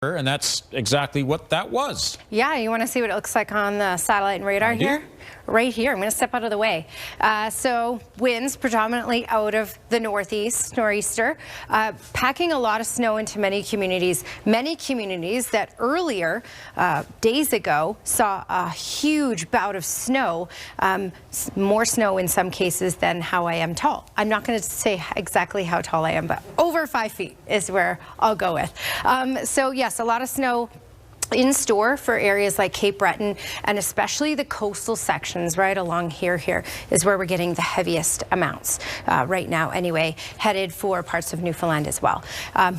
And that's exactly what that was. Yeah, you want to see what it looks like on the satellite and radar here? Right here. I'm going to step out of the way. So winds predominantly out of the nor'easter, packing a lot of snow into many communities that earlier, days ago, saw a huge bout of snow, more snow in some cases than how I am tall. I'm not going to say exactly how tall I am, but over 5 feet is where I'll go with. So yes, a lot of snow in store for areas like Cape Breton and especially the coastal sections right along here is where we're getting the heaviest amounts right now anyway, headed for parts of Newfoundland as well.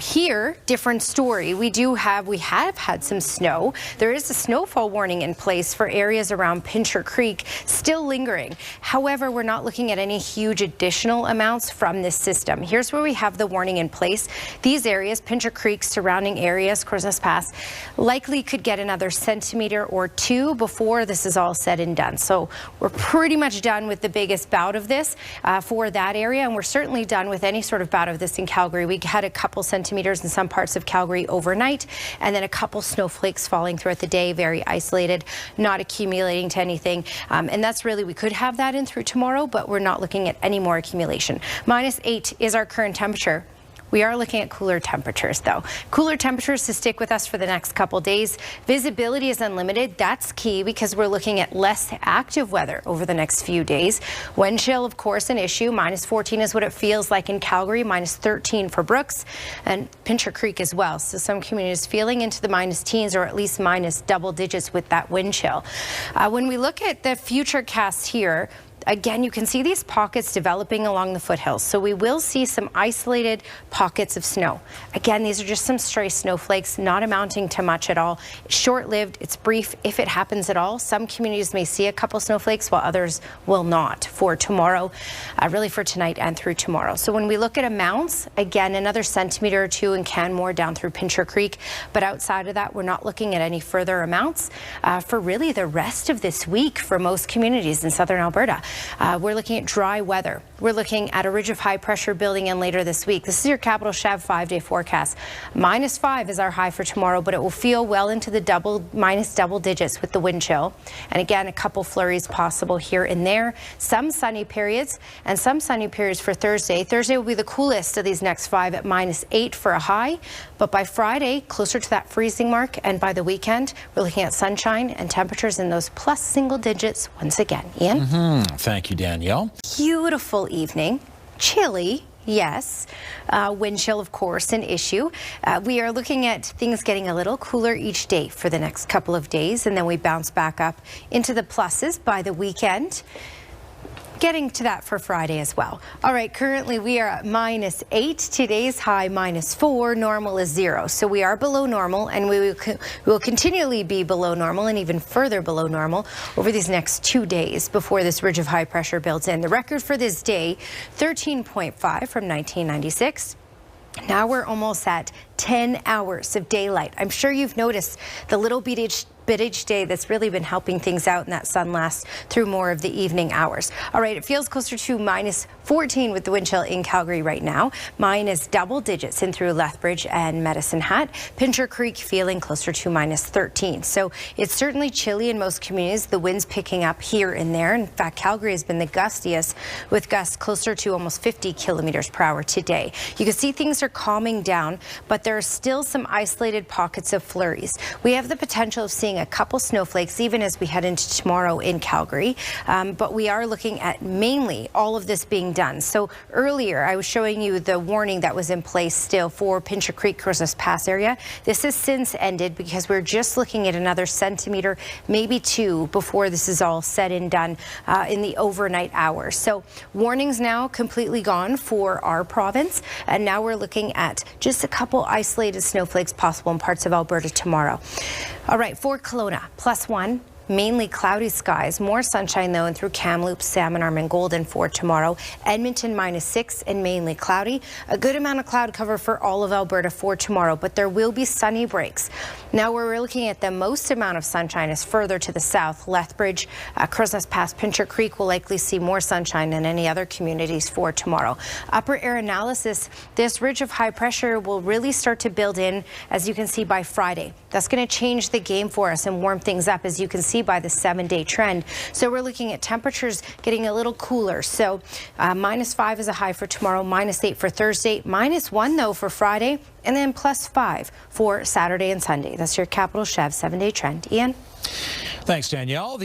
Here, different story. We have had some snow. There is a snowfall warning in place for areas around Pincher Creek still lingering. However, we're not looking at any huge additional amounts from this system. Here's where we have the warning in place. These areas, Pincher Creek, surrounding areas, Crozes Pass, likely could get another centimeter or two before this is all said and done. So we're pretty much done with the biggest bout of this for that area, and we're certainly done with any sort of bout of this in Calgary. We had a couple centimeters in some parts of Calgary overnight, and then a couple snowflakes falling throughout the day, very isolated, not accumulating to anything. And that's really, we could have that in through tomorrow, but we're not looking at any more accumulation. -8 is our current temperature. We are looking at cooler temperatures, though. Cooler temperatures to stick with us for the next couple days. Visibility is unlimited. That's key because we're looking at less active weather over the next few days. Wind chill, of course, an issue. -14 is what it feels like in Calgary, -13 for Brooks and Pincher Creek as well. So some communities feeling into the minus teens or at least minus double digits with that wind chill. When we look at the future cast here, again, you can see these pockets developing along the foothills. So we will see some isolated pockets of snow. Again, these are just some stray snowflakes, not amounting to much at all. Short-lived, it's brief if it happens at all. Some communities may see a couple snowflakes while others will not for tomorrow, really for tonight and through tomorrow. So when we look at amounts, again, another centimeter or two in Canmore down through Pincher Creek. But outside of that, we're not looking at any further amounts for really the rest of this week for most communities in southern Alberta. We're looking at dry weather. We're looking at a ridge of high pressure building in later this week. This is your Capital Chev 5-day forecast. -5 is our high for tomorrow, but it will feel well into the minus double digits with the wind chill. And again, a couple flurries possible here and there. Some sunny periods and some sunny periods for Thursday. Thursday will be the coolest of these next 5 at -8 for a high. But by Friday, closer to that freezing mark. And by the weekend, we're looking at sunshine and temperatures in those plus single digits once again. Ian? Thank you, Danielle. Beautiful evening. Chilly. Yes. Wind chill, of course, an issue. We are looking at things getting a little cooler each day for the next couple of days, and then we bounce back up into the pluses by the weekend. Getting to that for Friday as well. All right, currently we are at -8. Today's high -4. Normal is 0. So we are below normal, and we will continually be below normal and even further below normal over these next 2 days before this ridge of high pressure builds in. The record for this day, 13.5 from 1996. Now we're almost at 10 hours of daylight. I'm sure you've noticed the little bit each day that's really been helping things out, and that sun lasts through more of the evening hours. All right, it feels closer to -14 with the wind chill in Calgary right now, minus double digits in through Lethbridge and Medicine Hat. Pincher Creek feeling closer to -13. So it's certainly chilly in most communities. The wind's picking up here and there. In fact, Calgary has been the gustiest with gusts closer to almost 50 kilometers per hour today. You can see things are calming down, but there are still some isolated pockets of flurries. We have the potential of seeing a couple snowflakes even as we head into tomorrow in Calgary, but we are looking at mainly all of this being done. So earlier I was showing you the warning that was in place still for Pincher Creek, Crozes Pass area. This has since ended because we're just looking at another centimeter, maybe 2 before this is all said and done in the overnight hours. So warnings now completely gone for our province, and now we're looking at just a couple isolated snowflakes possible in parts of Alberta tomorrow. All right, for Kelowna, +1. Mainly cloudy skies, more sunshine though, and through Kamloops, Salmon Arm, and Golden for tomorrow. Edmonton -6 and mainly cloudy. A good amount of cloud cover for all of Alberta for tomorrow, but there will be sunny breaks. Now we're looking at the most amount of sunshine is further to the south. Lethbridge, Crowsnest past Pincher Creek will likely see more sunshine than any other communities for tomorrow. Upper air analysis, this ridge of high pressure will really start to build in, as you can see, by Friday. That's going to change the game for us and warm things up, as you can see by the 7-day trend. So we're looking at temperatures getting a little cooler. So -5 is a high for tomorrow, -8 for Thursday, -1 though for Friday, and then +5 for Saturday and Sunday. That's your Capital Chev 7-day trend. Ian? Thanks, Danielle.